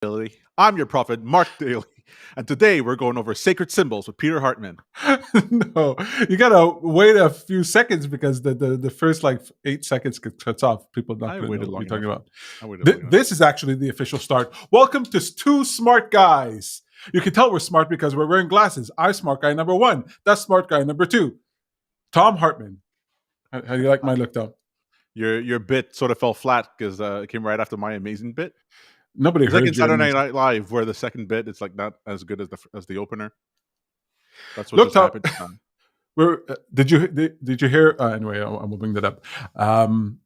Daily. I'm your prophet, Mark Daly, and today we're going over sacred symbols with Peter Hartman. No, you gotta wait a few seconds because the first like 8 seconds cuts off. People not I gonna know waited what long you're talking enough. about. I waited long enough. This is actually the official start. Welcome to Two Smart Guys. You can tell we're smart because we're wearing glasses. I'm smart guy number one. That's smart guy number two. Tom Hartman. How do you like my look, Tom? Your bit sort of fell flat because it came right after my amazing bit. Nobody It's like in heard your Saturday amazing. Night Live, where the second bit is like not as good as the opener. That's what Look, just Tom. happened. Did you hear? Anyway, I'm moving that up. I'm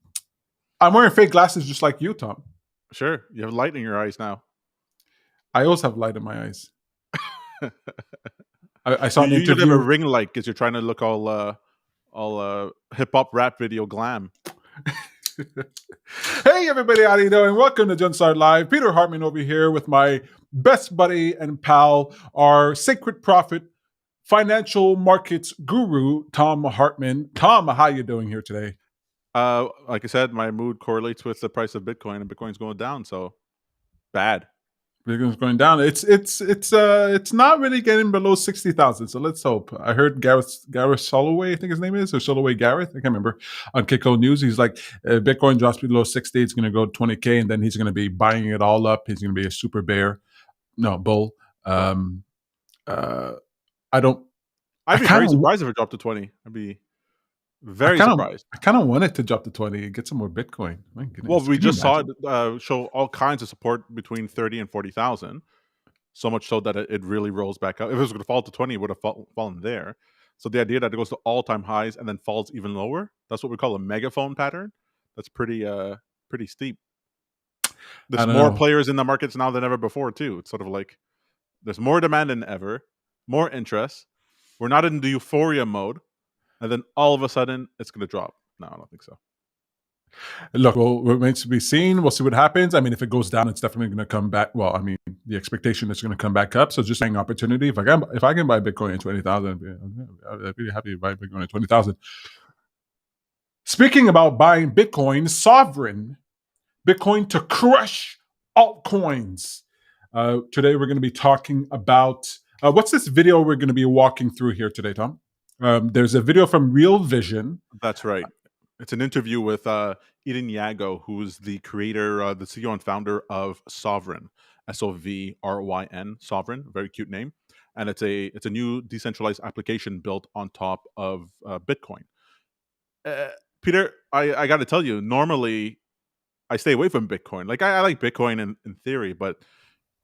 wearing fake glasses just like you, Tom. Sure, you have light in your eyes now. I also have light in my eyes. I saw You an usually have a interview. ring light because you're trying to look all hip hop rap video glam. Hey everybody, how you doing? Welcome to Jumpstart Live. Peter Hartman over here with my best buddy and pal, our sacred prophet, financial markets guru, Tom Hartman. Tom, how you doing here today? Like I said, my mood correlates with the price of Bitcoin, and Bitcoin's going down, so bad. Bitcoin's going down. It's not really getting below 60,000. So let's hope. I heard Gareth Soloway, I think his name is, or Soloway Gareth, I can't remember, on Kiko News. He's like, Bitcoin drops below 60, it's going to go 20K, and then he's going to be buying it all up. He's going to be a super bear, no bull. I don't. I'd be kind very of surprised if it dropped to 20. I'd be very surprised. I kind of want it to drop to 20 and get some more Bitcoin. My Well, goodness, we can you just saw imagine? it show all kinds of support between 30 and 40,000. So much so that it really rolls back up. If it was going to fall to 20, it would have fallen there. So the idea that it goes to all-time highs and then falls even lower, that's what we call a megaphone pattern. That's pretty steep. I There's don't more know. players in the markets now than ever before, too. It's sort of like there's more demand than ever, more interest. We're not in the euphoria mode, and then all of a sudden it's going to drop. No, I don't think so. Look, well, it remains to be seen. We'll see what happens. I mean, if it goes down, it's definitely going to come back. Well, I mean, the expectation is going to come back up. So just saying opportunity. If I can buy Bitcoin at 20,000, I'd be happy to buy Bitcoin at 20,000. Speaking about buying Bitcoin, SOVRYN, Bitcoin to crush altcoins. Today we're going to be talking about what's this video we're going to be walking through here today, Tom? There's a video from Real Vision. That's right. It's an interview with Eden Yago, who's the creator, the CEO and founder of SOVRYN, SOVRYN, SOVRYN, very cute name, and it's a new decentralized application built on top of Bitcoin. Peter, I got to tell you, normally I stay away from Bitcoin. Like I like Bitcoin in theory, but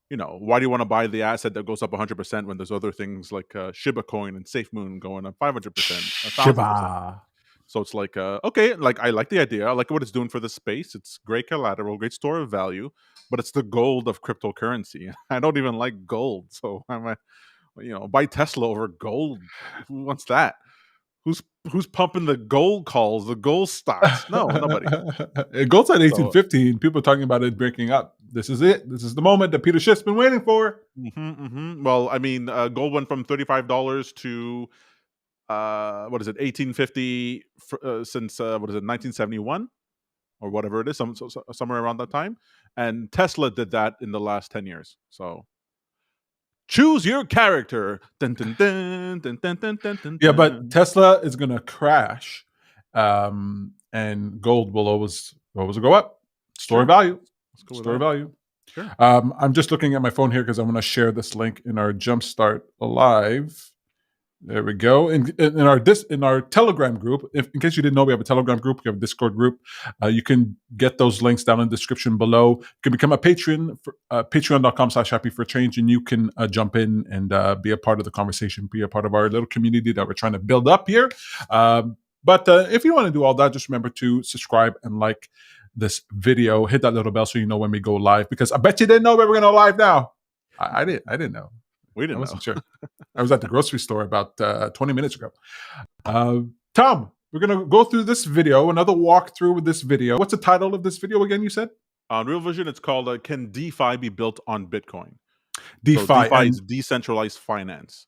why do you want to buy the asset that goes up 100% when there's other things like Shiba Coin and SafeMoon going up 500%, 1,000%? Shiba. So it's like, okay, like I like the idea. I like what it's doing for the space. It's great collateral, great store of value, but it's the gold of cryptocurrency. I don't even like gold, so I'm, buy Tesla over gold. Who wants that? Who's pumping the gold calls, the gold stocks? No, nobody. It goes at So 1815. People are talking about it breaking up. This is it. This is the moment that Peter Schiff's been waiting for. well, I mean, gold went from $35 to what is it, 1850 since what is it, 1971 or whatever it is, somewhere around that time. And Tesla did that in the last 10 years. So choose your character. Dun, dun, dun, dun, dun, dun, dun, dun, Yeah, dun. but Tesla is going to crash, and gold will always go up. Store Sure. value. Let's go with Store that. value. Sure. I'm just looking at my phone here because I want to share this link in our Jumpstart Live. There we go. In our Telegram group, in case you didn't know, we have a Telegram group. We have a Discord group. You can get those links down in the description below. You can become a patron, patreon.com/happyforchange, and you can jump in and be a part of the conversation, be a part of our little community that we're trying to build up here. But if you want to do all that, just remember to subscribe and like this video. Hit that little bell so you know when we go live, because I bet you didn't know we were going to live now. I didn't know. We I didn't know. wasn't sure. I was at the grocery store about 20 minutes ago. Tom, we're going to go through this video, another walkthrough with this video. What's the title of this video again, you said? On Real Vision, it's called Can DeFi Be Built on Bitcoin? DeFi. So DeFi And is decentralized finance.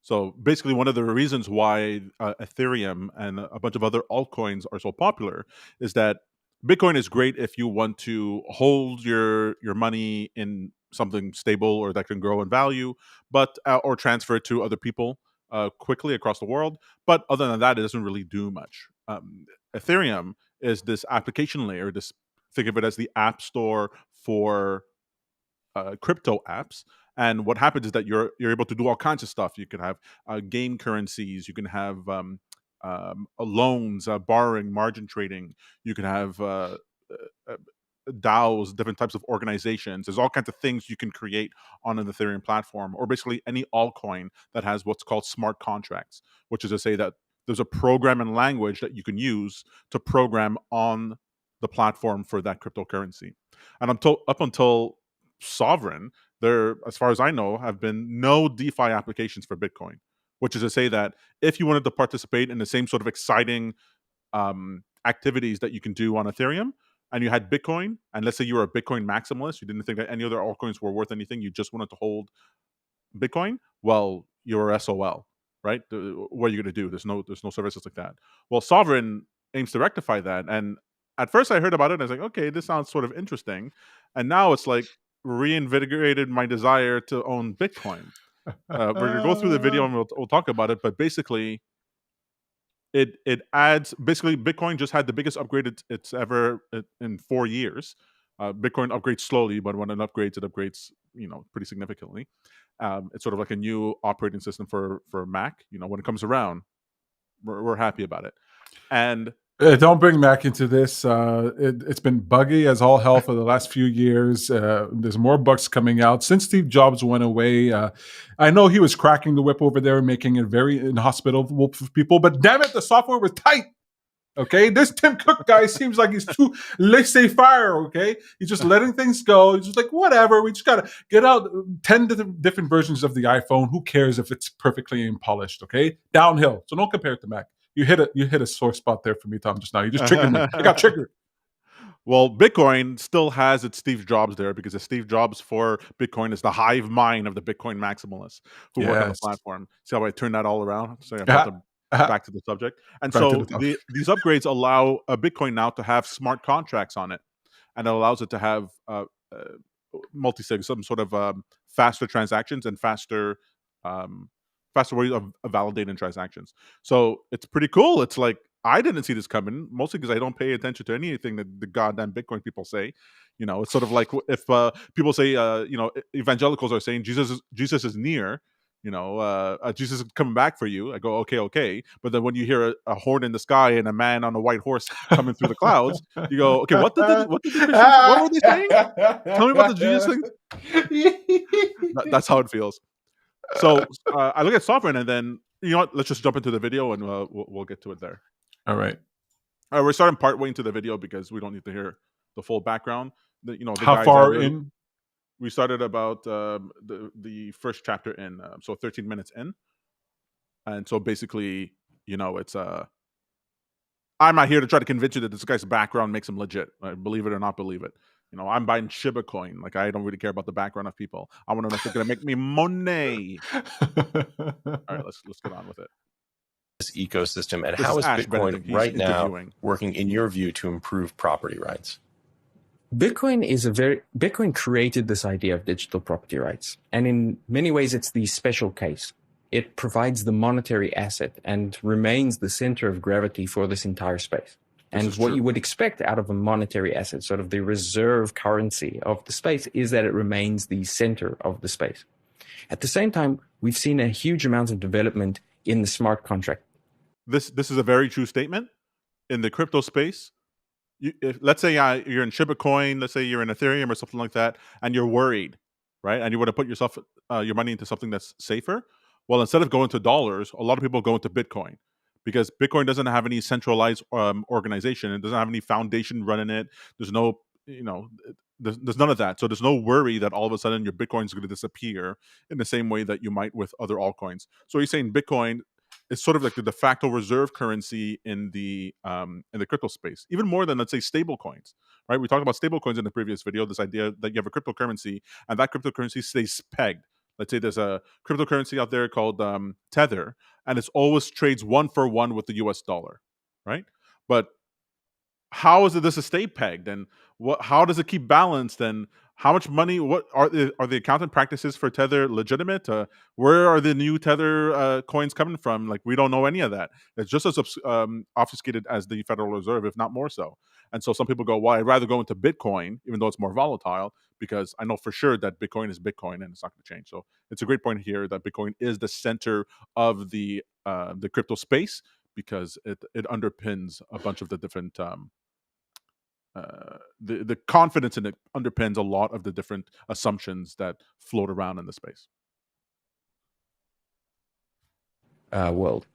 So basically, one of the reasons why Ethereum and a bunch of other altcoins are so popular is that Bitcoin is great if you want to hold your money in something stable or that can grow in value, but or transfer it to other people quickly across the world. But other than that, it doesn't really do much. Ethereum is this application layer. This, think of it as the app store for crypto apps. And what happens is that you're able to do all kinds of stuff. You can have game currencies. You can have loans, borrowing, margin trading. You can have uh, DAOs, different types of organizations. There's all kinds of things you can create on an Ethereum platform, or basically any altcoin that has what's called smart contracts, which is to say that there's a programming language that you can use to program on the platform for that cryptocurrency. And up until SOVRYN, there, as far as I know, have been no DeFi applications for Bitcoin, which is to say that if you wanted to participate in the same sort of exciting activities that you can do on Ethereum, and you had Bitcoin, and let's say you were a Bitcoin maximalist, you didn't think that any other altcoins were worth anything, you just wanted to hold Bitcoin, well, you're SOL, right? What are you going to do? There's no services like that. Well, SOVRYN aims to rectify that, and at first I heard about it, and I was like, okay, this sounds sort of interesting, and now it's like reinvigorated my desire to own Bitcoin. We're gonna go through the video and we'll talk about it, but basically, it adds, basically Bitcoin just had the biggest upgrade it's ever in 4 years. Bitcoin upgrades slowly, but when it upgrades pretty significantly. It's sort of like a new operating system for Mac. When it comes around, we're happy about it. And Don't bring Mac into this. It's been buggy as all hell for the last few years. There's more bugs coming out since Steve Jobs went away. I know he was cracking the whip over there, making it very inhospitable for people. But damn it, the software was tight. Okay, this Tim Cook guy seems like he's too laissez-faire. Okay, he's just letting things go. He's just like, whatever. We just gotta get out 10 different versions of the iPhone. Who cares if it's perfectly polished? Okay, downhill. So don't compare it to Mac. You hit a sore spot there for me, Tom. Just now, you just triggered me. I got triggered. well, Bitcoin still has its Steve Jobs there, because the Steve Jobs for Bitcoin is the hive mind of the Bitcoin maximalists who work on the Yes. platform. See how I turned that all around? So I brought Ah, them ah, back to the subject. And back to the so topic. these upgrades allow a Bitcoin now to have smart contracts on it, and it allows it to have uh, multi-sig, some sort of faster transactions and um, faster ways of validating transactions. So it's pretty cool. It's like, I didn't see this coming, mostly because I don't pay attention to anything that the goddamn Bitcoin people say. It's sort of like if people say, evangelicals are saying Jesus is near. Jesus is coming back for you. I go, okay, okay. But then when you hear a horn in the sky and a man on a white horse coming through the clouds, you go, okay, what did the Christians, what were they saying? Tell me about the Jesus thing. That's how it feels. So I look at SOVRYN, and then, you know what? Let's just jump into the video, and we'll get to it there. All right. We're starting part way into the video because we don't need to hear the full background. The How guys out far there. in? We started about the first chapter in, so 13 minutes in, and so basically, it's I'm not here to try to convince you that this guy's background makes him legit. Believe it or not believe it. I'm buying Shiba Coin. Like, I don't really care about the background of people. I want to know if they're going to make me money. All right, let's get on with it. This ecosystem, and This how is is Ash Bitcoin Benedict. He's right now interviewing. working, in your view, to improve property rights? Bitcoin created this idea of digital property rights. And in many ways, it's the special case. It provides the monetary asset and remains the center of gravity for this entire space. And what you would expect out of a monetary asset, sort of the reserve currency of the space, is that it remains the center of the space. At the same time, we've seen a huge amount of development in the smart contract. This is a very true statement in the crypto space. Let's say you're in Shiba Coin, let's say you're in Ethereum or something like that, and you're worried, right? And you want to put your money into something that's safer. Well, instead of going to dollars, a lot of people go into Bitcoin, because Bitcoin doesn't have any centralized organization. It doesn't have any foundation running it. There's no, there's none of that. So there's no worry that all of a sudden your Bitcoin is going to disappear in the same way that you might with other altcoins. So you're saying Bitcoin is sort of like the de facto reserve currency in the crypto space, even more than, let's say, stable coins, right? We talked about stable coins in the previous video, this idea that you have a cryptocurrency and that cryptocurrency stays pegged. Let's say there's a cryptocurrency out there called Tether, and it's always trades 1-for-1 with the US dollar, right? But how is this estate pegged, and how does it keep balanced, and how much money, what are the accounting practices for Tether legitimate? Where are the new Tether coins coming from? Like, we don't know any of that. It's just as obfuscated as the Federal Reserve, if not more so. And so some people go, well, I'd rather go into Bitcoin, even though it's more volatile, because I know for sure that Bitcoin is Bitcoin and it's not going to change. So it's a great point here that Bitcoin is the center of the crypto space, because it underpins a bunch of the different the confidence in it underpins a lot of the different assumptions that float around in the space. World.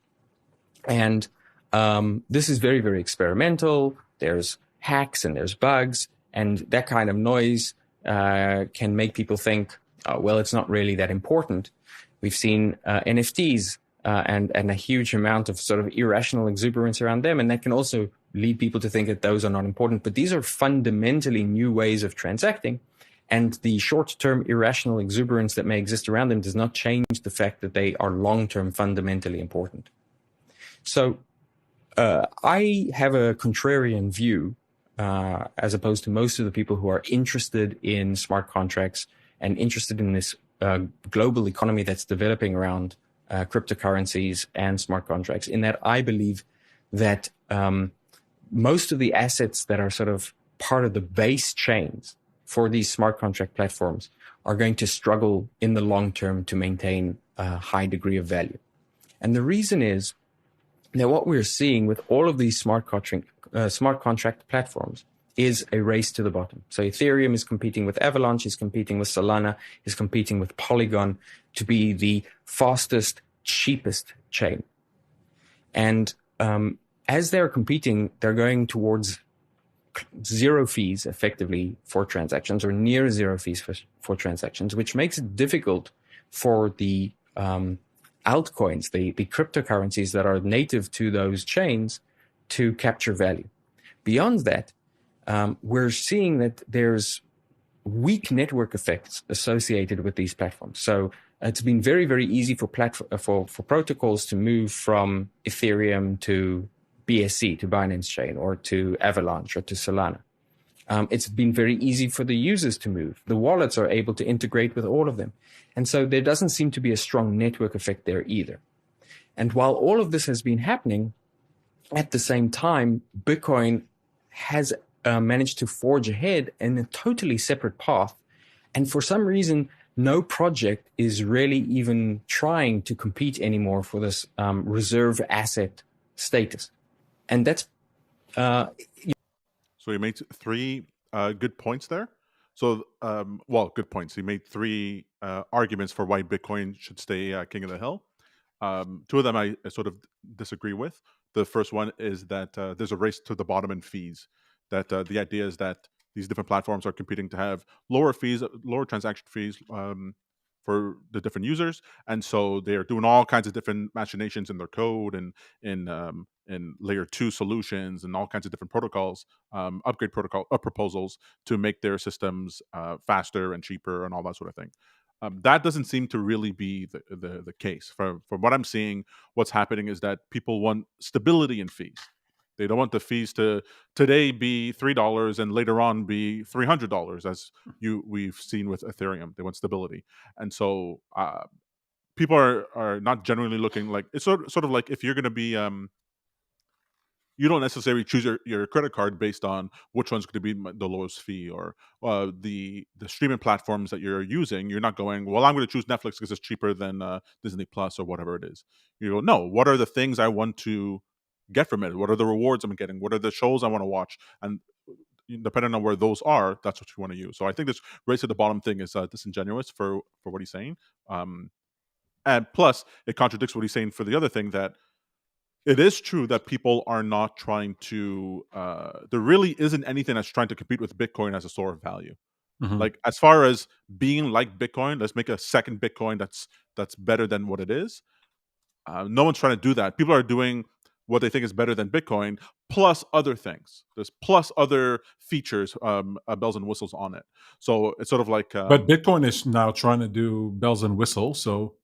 And this is very, very experimental. There's hacks and there's bugs, and that kind of noise can make people think, oh, well, it's not really that important. We've seen NFTs and a huge amount of sort of irrational exuberance around them, and that can also lead people to think that those are not important. But these are fundamentally new ways of transacting, and the short-term irrational exuberance that may exist around them does not change the fact that they are long-term fundamentally important. So I have a contrarian view, as opposed to most of the people who are interested in smart contracts and interested in this global economy that's developing around cryptocurrencies and smart contracts, in that I believe that most of the assets that are sort of part of the base chains for these smart contract platforms are going to struggle in the long term to maintain a high degree of value. And the reason is that what we're seeing with all of these smart contract platforms is a race to the bottom. So Ethereum is competing with Avalanche, is competing with Solana, is competing with Polygon to be the fastest, cheapest chain. And as they're competing, they're going towards zero fees effectively for transactions, or near zero fees for transactions, which makes it difficult for the altcoins, the cryptocurrencies that are native to those chains, to capture value. Beyond that, we're seeing that there's weak network effects associated with these platforms. So it's been very, very easy for protocols to move from Ethereum to BSC, to Binance Chain, or to Avalanche, or to Solana. It's been very easy for the users to move. The wallets are able to integrate with all of them. And so there doesn't seem to be a strong network effect there either. And while all of this has been happening, at the same time, Bitcoin has managed to forge ahead in a totally separate path. And for some reason, no project is really even trying to compete anymore for this reserve asset status. And that's... So you made three good points there. So, good points. He made three arguments for why Bitcoin should stay king of the hill. Two of them I sort of disagree with. The first one is that there's a race to the bottom in fees. That the idea is that these different platforms are competing to have lower fees, lower transaction fees for the different users, and so they are doing all kinds of different machinations in their code and in layer 2 solutions and all kinds of different protocols, upgrade protocol proposals to make their systems faster and cheaper and all that sort of thing. That doesn't seem to really be the case. From what I'm seeing, what's happening is that people want stability in fees. They don't want the fees to today be $3 and later on be $300, as we've seen with Ethereum. They want stability, and so people are not generally looking like it's sort of like if you're going to be you don't necessarily choose your credit card based on which one's going to be the lowest fee, or the streaming platforms that you're using. You're not going, well, I'm going to choose Netflix because it's cheaper than Disney Plus or whatever it is. You go, no, what are the things I want to get from it? What are the rewards I'm getting? What are the shows I want to watch? And depending on where those are, that's what you want to use. So I think this race to the bottom thing is disingenuous for what he's saying. And plus, it contradicts what he's saying for the other thing, that it is true that people are not trying to there really isn't anything that's trying to compete with Bitcoin as a store of value. Mhm. Like, as far as being like Bitcoin, let's make a second Bitcoin that's better than what it is. No one's trying to do that. People are doing what they think is better than Bitcoin, plus other things. There's plus other features, bells and whistles on it. So it's sort of like... But Bitcoin is now trying to do bells and whistles, so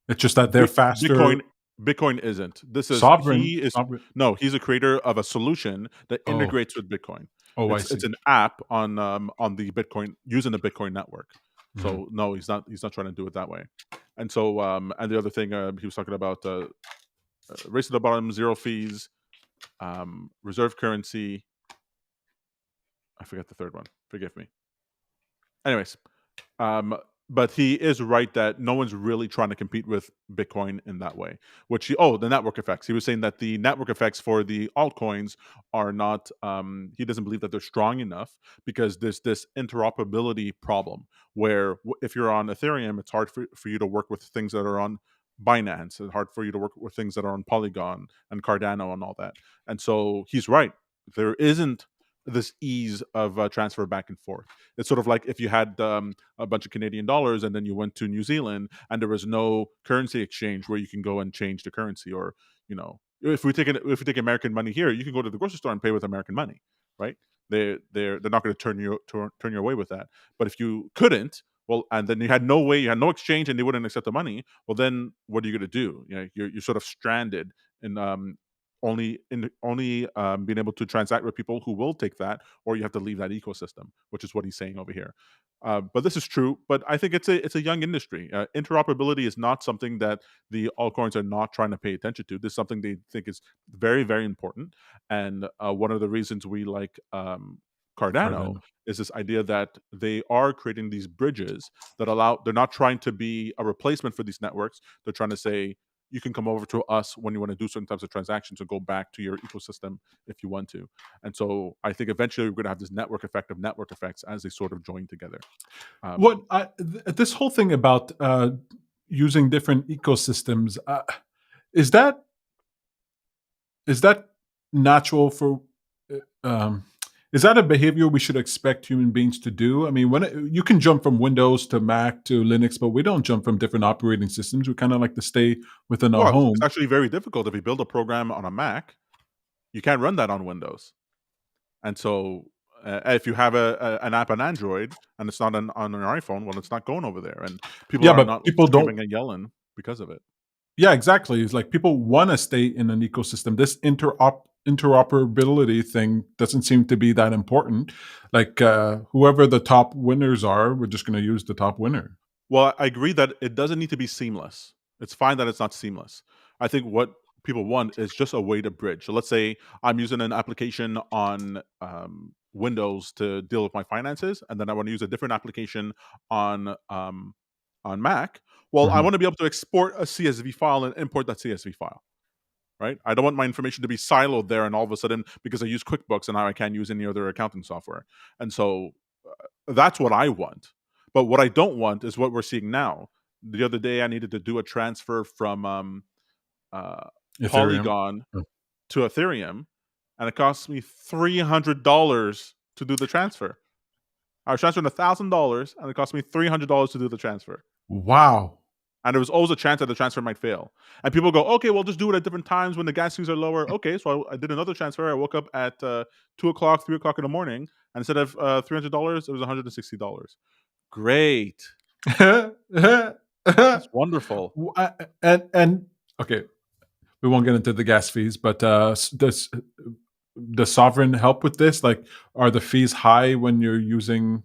it's just that they're faster. Bitcoin Bitcoin isn't. This is Sovereign. Sovereign. no. He's a creator of a solution that Oh, integrates with Bitcoin. oh, I It's see. an app on the Bitcoin using the Bitcoin network. Mhm. So no, he's not. He's not trying to do it that way. And so and the other thing he was talking about race to the bottom, zero fees, reserve currency. I forget the third one. Forgive me. Anyways, um, but he is right that no one's really trying to compete with Bitcoin in that way. The network effects. He was saying that the network effects for the altcoins are not. He doesn't believe that they're strong enough because there's this interoperability problem where if you're on Ethereum, it's hard for you to work with things that are on Binance. It's hard for you to work with things that are on Polygon and Cardano and all that. And so he's right. There isn't this ease of transfer back and forth. It's sort of like if you had a bunch of Canadian dollars and then you went to New Zealand and there was no currency exchange where you can go and change the currency, or if we take American money here, you can go to the grocery store and pay with American money, right? They're not going to turn you away with that. But if you couldn't, well, and then you had no way, you had no exchange, and they wouldn't accept the money. Well, then what are you going to do? You're sort of stranded in only being able to transact with people who will take that, or you have to leave that ecosystem, which is what he's saying over here. But this is true. But I think it's a young industry. Interoperability is not something that the altcoins are not trying to pay attention to. This is something they think is very, very important. And one of the reasons we like Cardano Cardano. is this idea that they are creating these bridges that allow. They're not trying to be a replacement for these networks. They're trying to say, you can come over to us when you want to do certain types of transactions or go back to your ecosystem if you want to. And so I think eventually we're going to have this network effect of network effects as they sort of join together. This whole thing about using different ecosystems, is that natural for? Um, is that a behavior we should expect human beings to do? I mean, you can jump from Windows to Mac to Linux, but we don't jump from different operating systems. We kind of like to stay within our Well, home. it's actually very difficult. If you build a program on a Mac, you can't run that on Windows. And so if you have an app on Android and it's not on an iPhone, well, it's not going over there. And people are not people don't. screaming and yelling because of it. Yeah, exactly. It's like people want to stay in an ecosystem. This interoperability thing doesn't seem to be that important. Like whoever the top winners are, we're just going to use the top winner. Well, I agree that it doesn't need to be seamless. It's fine that it's not seamless. I think what people want is just a way to bridge. So let's say I'm using an application on Windows to deal with my finances, and then I want to use a different application on Mac. Well, I want to be able to export a CSV file and import that CSV file. Right? I don't want my information to be siloed there, and all of a sudden, because I use QuickBooks and now I can't use any other accounting software. And so that's what I want. But what I don't want is what we're seeing now. The other day, I needed to do a transfer from Polygon to Ethereum, and it cost me $300 to do the transfer. I was transferring $1,000, and it cost me $300 to do the transfer. Wow. And there was always a chance that the transfer might fail. And people go, okay, well, just do it at different times when the gas fees are lower. Okay, so I did another transfer. I woke up at 2 o'clock, 3 o'clock in the morning, and instead of $300, it was $160. Great. That's wonderful. And okay, we won't get into the gas fees, but does SOVRYN help with this? Like, are the fees high when you're using?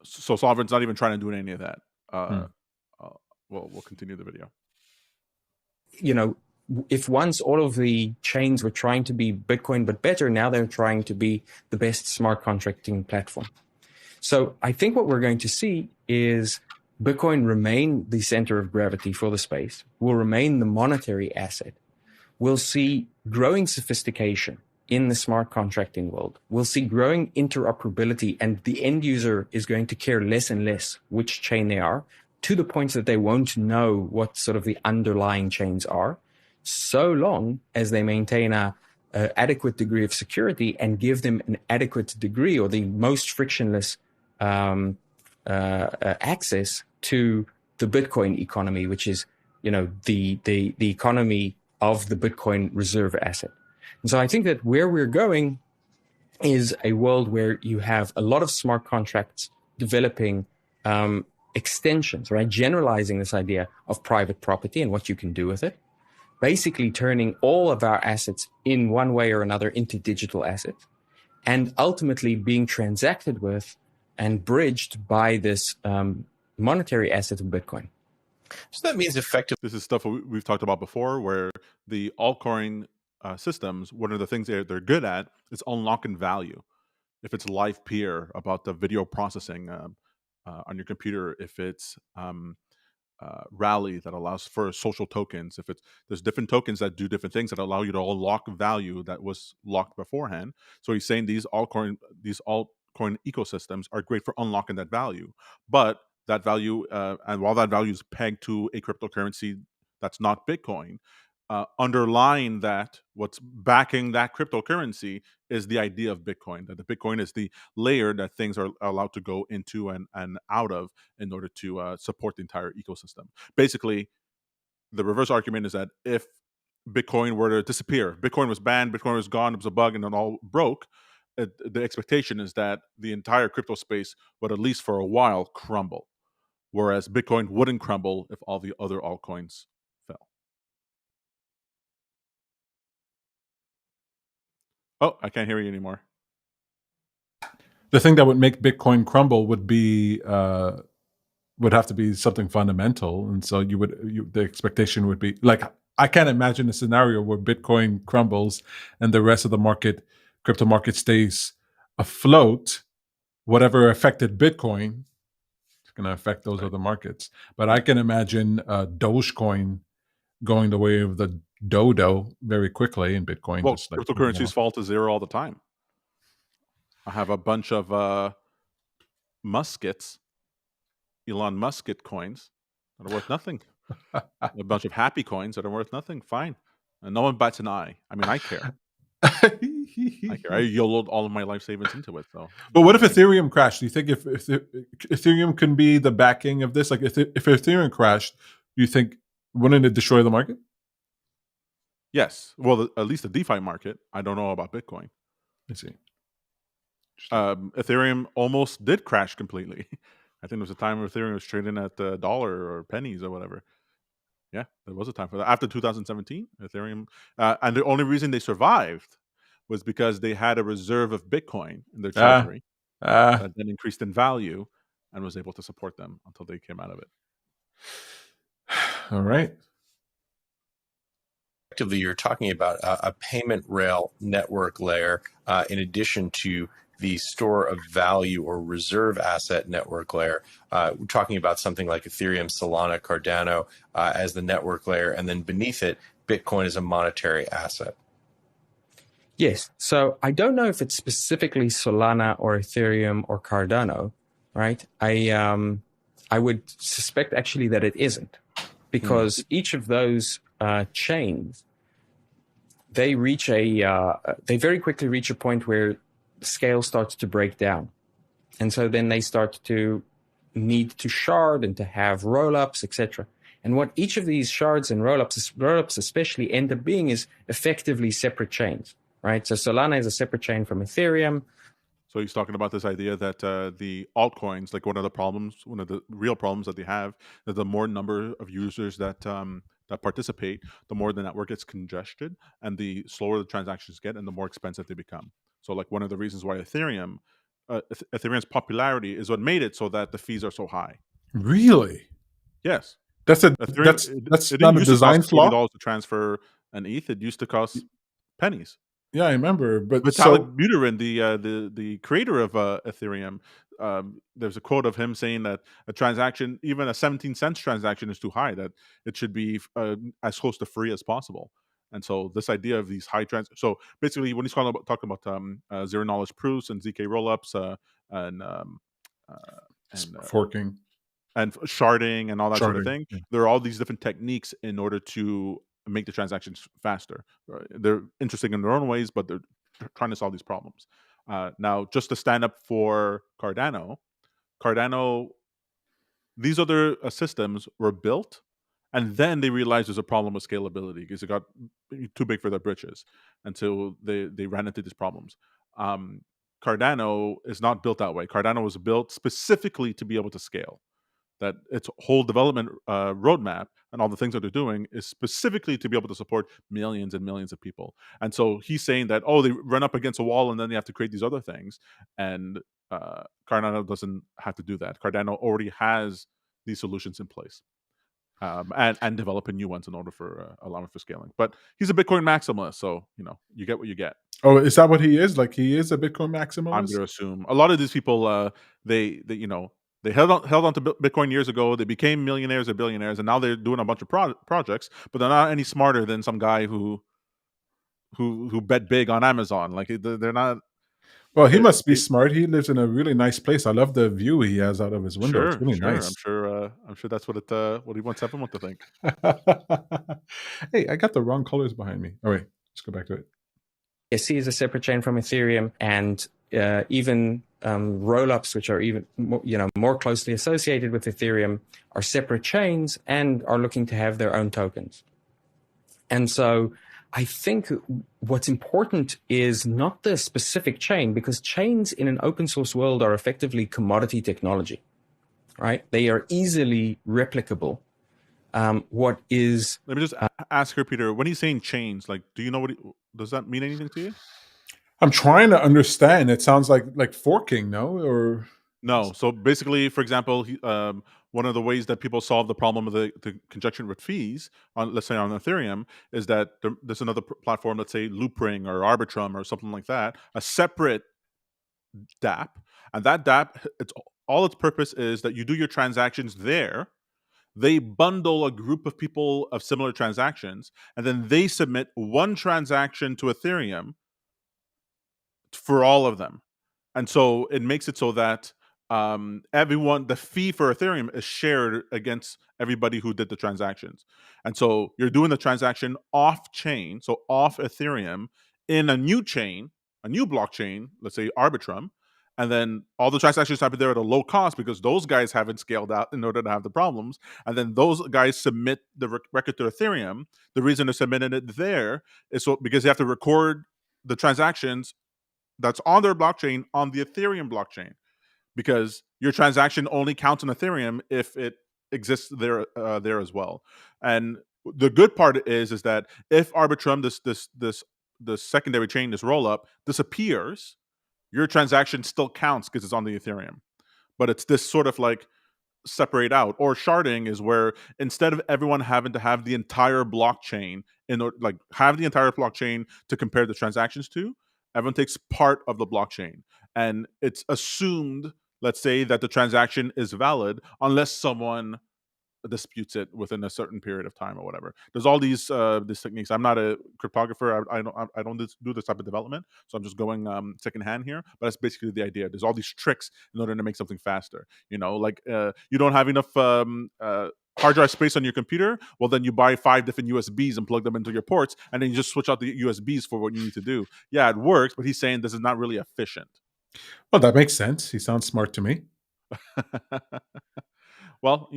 So SOVRYN's not even trying to do any of that. We'll continue the video. If once all of the chains were trying to be Bitcoin but better, now they're trying to be the best smart contracting platform. So I think what we're going to see is Bitcoin remain the center of gravity for the space, will remain the monetary asset. We'll see growing sophistication in the smart contracting world. We'll see growing interoperability, and the end user is going to care less and less which chain they are, to the point that they won't know what sort of the underlying chains are, so long as they maintain a adequate degree of security and give them an adequate degree or the most frictionless access to the Bitcoin economy, which is, the economy of the Bitcoin reserve asset. And so I think that where we're going is a world where you have a lot of smart contracts developing extensions, right? Generalizing this idea of private property and what you can do with it. basically turning all of our assets in one way or another into digital assets, and ultimately being transacted with and bridged by this monetary asset of Bitcoin. So that means effectively, This is stuff we've talked about before, where the altcoin systems, one of the things they're good at is unlocking value. If it's live peer about the video processing on your computer, if it's Rally that allows for social tokens, if it's there's different tokens that do different things that allow you to unlock value that was locked beforehand. So he's saying these altcoin ecosystems are great for unlocking that value, but that value and while that value is pegged to a cryptocurrency that's not Bitcoin, underlying that, what's backing that cryptocurrency is the idea of Bitcoin, that the Bitcoin is the layer that things are allowed to go into and out of in order to support the entire ecosystem. Basically, the reverse argument is that if Bitcoin were to disappear, Bitcoin was banned, Bitcoin was gone, it was a bug, and it all broke, the expectation is that the entire crypto space would, at least for a while, crumble. Whereas Bitcoin wouldn't crumble if all the other altcoins fell. Oh, I can't hear you anymore. The thing that would make Bitcoin crumble would have to be something fundamental, and so the expectation would be like, I can't imagine a scenario where Bitcoin crumbles and the rest of the crypto market stays afloat. Whatever affected Bitcoin is going to affect those other markets. But I can imagine Dogecoin going the way of the dodo very quickly, and Bitcoin Well, just like cryptocurrencies fall to zero all the time. I have a bunch of muskets, Elon Musket coins that are worth nothing. A bunch of happy coins that are worth nothing. Fine. And no one bats an eye. I mean, I care. I care. I YOLO'd all of my life savings into it, though. But what if Ethereum crashed? Do you think if Ethereum can be the backing of this? Like, if Ethereum crashed, do you think, wouldn't it destroy the market? Yes. Well, at least the DeFi market. I don't know about Bitcoin. I see. Ethereum almost did crash completely. I think there was a time where Ethereum was trading at $1 or pennies or whatever. Yeah, there was a time for that. After 2017, Ethereum, and the only reason they survived was because they had a reserve of Bitcoin in their treasury that then increased in value and was able to support them until they came out of it. All right. effectively, you're talking about a payment rail network layer in addition to the store of value or reserve asset network layer. We're talking about something like Ethereum, Solana, Cardano as the network layer, and then beneath it, Bitcoin as a monetary asset. Yes. So I don't know if it's specifically Solana or Ethereum or Cardano, right? I would suspect actually that it isn't, because each of those chains, they very quickly reach a point where scale starts to break down. And so then they start to need to shard and to have rollups, etc. And what each of these shards and rollups especially end up being is effectively separate chains, right? So Solana is a separate chain from Ethereum. So he's talking about this idea that the altcoins, like one of the real problems that they have, is the more number of users that participate, the more the network gets congested, and the slower the transactions get, and the more expensive they become. So, like, one of the reasons why Ethereum's popularity is what made it so that the fees are so high. Really? Yes, That's Ethereum, that's it not didn't a used to design cost $40 flaw. to transfer an ETH. It used to cost pennies. Yeah, I remember. But Vitalik Buterin, the creator of Ethereum, there's a quote of him saying that a transaction, even a 17-cent transaction, is too high. That it should be as close to free as possible. And so this idea of these so basically, when he's talking about zero knowledge proofs and ZK rollups and forking and sharding and all that sort of thing, yeah. there are all these different techniques in order to make the transactions faster. They're interesting in their own ways, but they're trying to solve these problems. Now, just to stand up for Cardano, these other systems were built, and then they realized there's a problem with scalability because it got too big for their britches, and so they ran into these problems. Cardano is not built that way. Cardano was built specifically to be able to scale. that its whole development roadmap and all the things that they're doing is specifically to be able to support millions and millions of people. And so he's saying that, oh, they run up against a wall and then they have to create these other things. And Cardano doesn't have to do that. Cardano already has these solutions in place. And developing new ones in order for allowing for scaling. But he's a Bitcoin maximalist, so you get what you get. Oh, is that what he is? Like, he is a Bitcoin maximalist? I'm going to assume a lot of these people, they held on to Bitcoin years ago. They became millionaires or billionaires, and now they're doing a bunch of projects. But they're not any smarter than some guy who bet big on Amazon. Like, they're not. Well, he must be smart. He lives in a really nice place. I love the view he has out of his window. It's really nice. I'm sure that's what he wants everyone to think. Hey, I got the wrong colors behind me. All right, let's go back to it. SC is a separate chain from Ethereum, and even rollups, which are even more closely associated with Ethereum, are separate chains and are looking to have their own tokens. And so I think what's important is not the specific chain, because chains in an open source world are effectively commodity technology, right? They are easily replicable. Let me just ask her, Peter, when he's saying chains, like, do you know does that mean anything to you? I'm trying to understand. It sounds like forking, no? Or no. So basically, for example, one of the ways that people solve the problem of the conjunction with fees on, let's say, on Ethereum, is that there's another platform, let's say Loopring or Arbitrum or something like that, a separate dApp, and that dApp, its purpose is that you do your transactions there. They bundle a group of people of similar transactions, and then they submit one transaction to Ethereum for all of them. And so it makes it so that the fee for Ethereum is shared against everybody who did the transactions. And so you're doing the transaction off chain, so off Ethereum, in a new chain, a new blockchain, let's say Arbitrum. And then all the transactions happen there at a low cost because those guys haven't scaled out in order to have the problems. And then those guys submit the record to Ethereum. The reason they're submitting it there is because they have to record the transactions that's on their blockchain on the Ethereum blockchain, because your transaction only counts on Ethereum if it exists there as well. And the good part is that if Arbitrum, this secondary chain, this rollup, disappears, your transaction still counts because it's on the Ethereum. But it's this sort of like separate out. Or sharding is where instead of everyone having to have the entire blockchain to compare the transactions to, everyone takes part of the blockchain. And it's assumed, let's say, that the transaction is valid unless someone disputes it within a certain period of time or whatever. There's all these techniques. I'm not a cryptographer. I don't do this type of development, so I'm just going secondhand here. But that's basically the idea. There's all these tricks in order to make something faster. You don't have enough hard drive space on your computer. Well, then you buy 5 different USBs and plug them into your ports, and then you just switch out the USBs for what you need to do. Yeah, it works, but he's saying this is not really efficient. Well, that makes sense. He sounds smart to me. Well,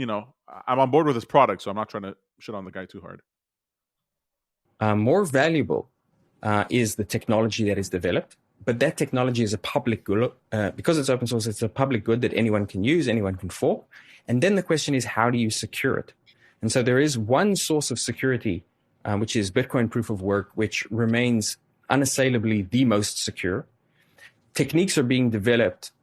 I'm on board with his product, so I'm not trying to shit on the guy too hard. More valuable is the technology that is developed, but that technology is a public good. Because it's open source, it's a public good that anyone can use, anyone can fork. And then the question is, how do you secure it? And so there is one source of security, which is Bitcoin proof of work, which remains unassailably the most secure. Techniques are being developed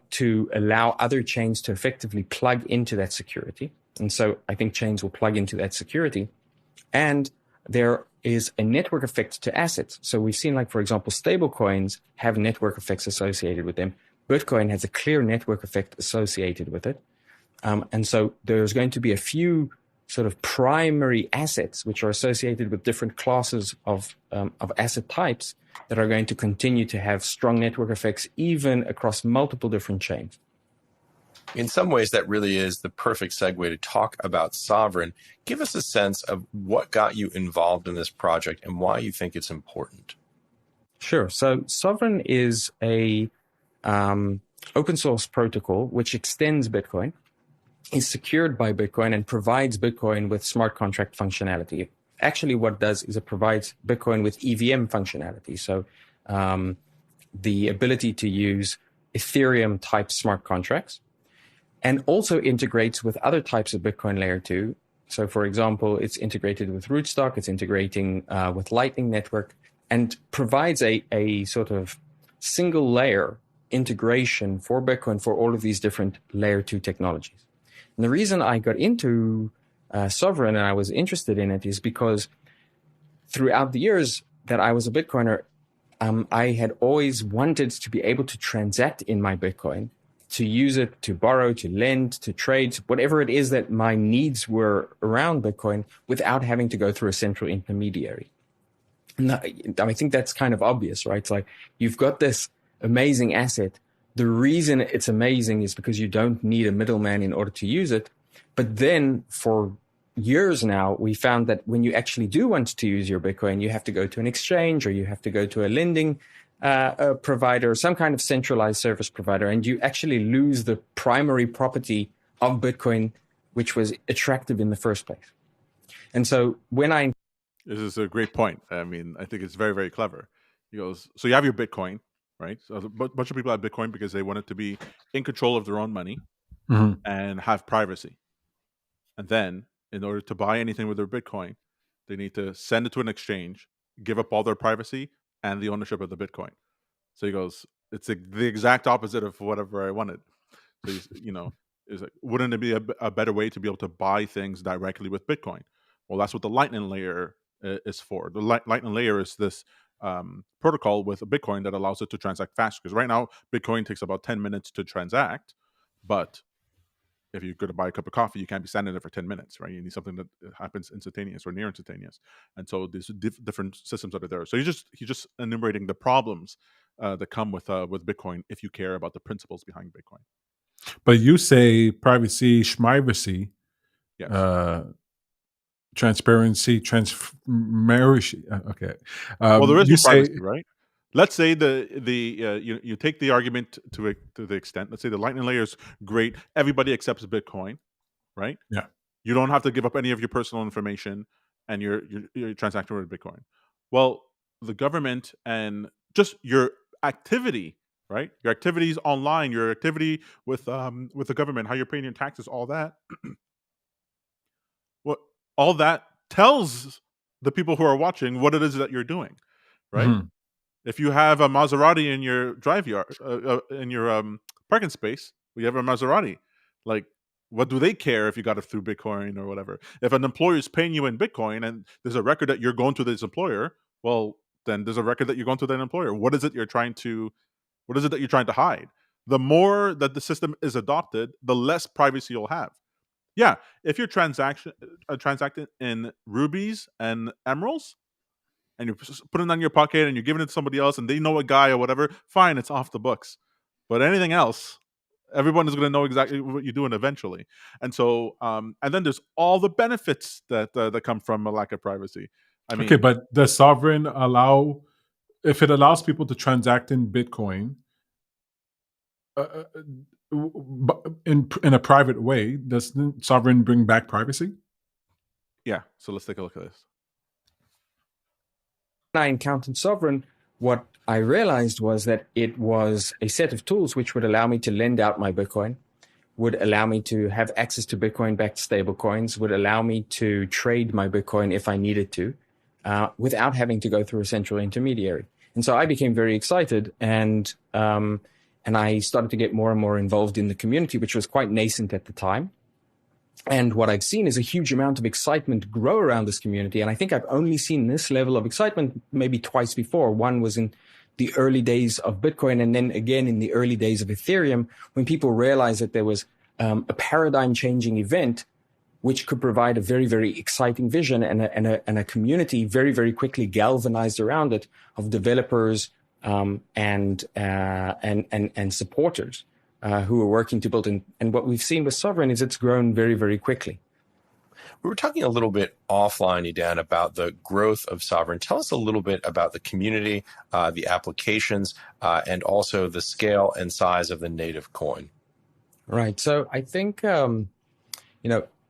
to allow other chains to effectively plug into that security. And so I think chains will plug into that security. And there is a network effect to assets. So we've seen, like, for example, stable coins have network effects associated with them. Bitcoin has a clear network effect associated with it. And so there's going to be a few sort of primary assets which are associated with different classes of asset types that are going to continue to have strong network effects even across multiple different chains. In some ways, that really is the perfect segue to talk about SOVRYN. Give us a sense of what got you involved in this project and why you think it's important. Sure. So SOVRYN is a open source protocol which extends Bitcoin, is secured by Bitcoin, and provides Bitcoin with smart contract functionality. Actually, what it does is it provides Bitcoin with EVM functionality. So the ability to use Ethereum type smart contracts. and also integrates with other types of Bitcoin layer 2. So for example, it's integrated with Rootstock, it's integrating with Lightning Network, and provides a sort of single layer integration for Bitcoin for all of these different layer 2 technologies. And the reason I got into SOVRYN and I was interested in it is because throughout the years that I was a Bitcoiner, I had always wanted to be able to transact in my Bitcoin, to use it to borrow, to lend, to trade, whatever it is that my needs were around Bitcoin without having to go through a central intermediary. And I think that's kind of obvious, right? It's like you've got this amazing asset. The reason it's amazing is because you don't need a middleman in order to use it. But then for years now, we found that when you actually do want to use your Bitcoin, you have to go to an exchange or you have to go to a lending provider, some kind of centralized service provider, and you actually lose the primary property of Bitcoin, which was attractive in the first place. And so when I... This is a great point. I mean, I think it's very, very clever. He goes, so you have your Bitcoin, right? So a bunch of people have Bitcoin because they want it to be in control of their own money and have privacy. And then, in order to buy anything with their Bitcoin, they need to send it to an exchange, give up all their privacy and the ownership of the Bitcoin. So he goes, it's the exact opposite of whatever I wanted. So he's, is like, wouldn't it be a better way to be able to buy things directly with Bitcoin? Well, that's what the Lightning layer is for. The Lightning layer is this protocol with a Bitcoin that allows it to transact faster. Because right now, Bitcoin takes about 10 minutes to transact, but if you're going to buy a cup of coffee, you can't be standing there for 10 minutes, right? You need something that happens instantaneous or near instantaneous. And so there's different systems that are there. So he's just enumerating the problems that come with Bitcoin if you care about the principles behind Bitcoin. But you say privacy, schmivacy, yes. Transparency, transparency. Okay. Well, there is no privacy, right? Let's say you take the argument to the extent. Let's say the Lightning layer is great. Everybody accepts Bitcoin, right? Yeah. You don't have to give up any of your personal information, and you're transacting with Bitcoin. Well, the government and just your activity, right? Your activities online, your activity with the government, how you're paying your taxes, all that. All that tells the people who are watching what it is that you're doing, right? If you have a Maserati in your drive yard, in your parking space, you have a Maserati. Like, what do they care if you got it through Bitcoin or whatever? If an employer is paying you in Bitcoin and there's a record that you're going to this employer, well, then there's a record that you're going to that employer. What is it that you're trying to hide? The more that the system is adopted, the less privacy you'll have. Yeah, if you're transacting in rubies and emeralds, and you're putting it on your pocket and you're giving it to somebody else, and they know a guy or whatever, fine, it's off the books. But anything else, everyone is going to know exactly what you're doing eventually. And so, and then there's all the benefits that come from a lack of privacy. I mean, okay, but does SOVRYN allow, if it allows people to transact in Bitcoin in a private way, does SOVRYN bring back privacy? Yeah. So let's take a look at this. When I encountered SOVRYN, what I realized was that it was a set of tools which would allow me to lend out my Bitcoin, would allow me to have access to Bitcoin-backed stablecoins, would allow me to trade my Bitcoin if I needed to, without having to go through a central intermediary. And so I became very excited, and I started to get more and more involved in the community, which was quite nascent at the time. And what I've seen is a huge amount of excitement grow around this community. And I think I've only seen this level of excitement maybe twice before. One was in the early days of Bitcoin, and then again in the early days of Ethereum, when people realized that there was a paradigm-changing event which could provide a very, very exciting vision, and a community very, very quickly galvanized around it of developers and supporters who are working to build. And what we've seen with SOVRYN is it's grown very, very quickly. We were talking a little bit offline, Idan, about the growth of SOVRYN. Tell us a little bit about the community, the applications, and also the scale and size of the native coin. Right. So I think,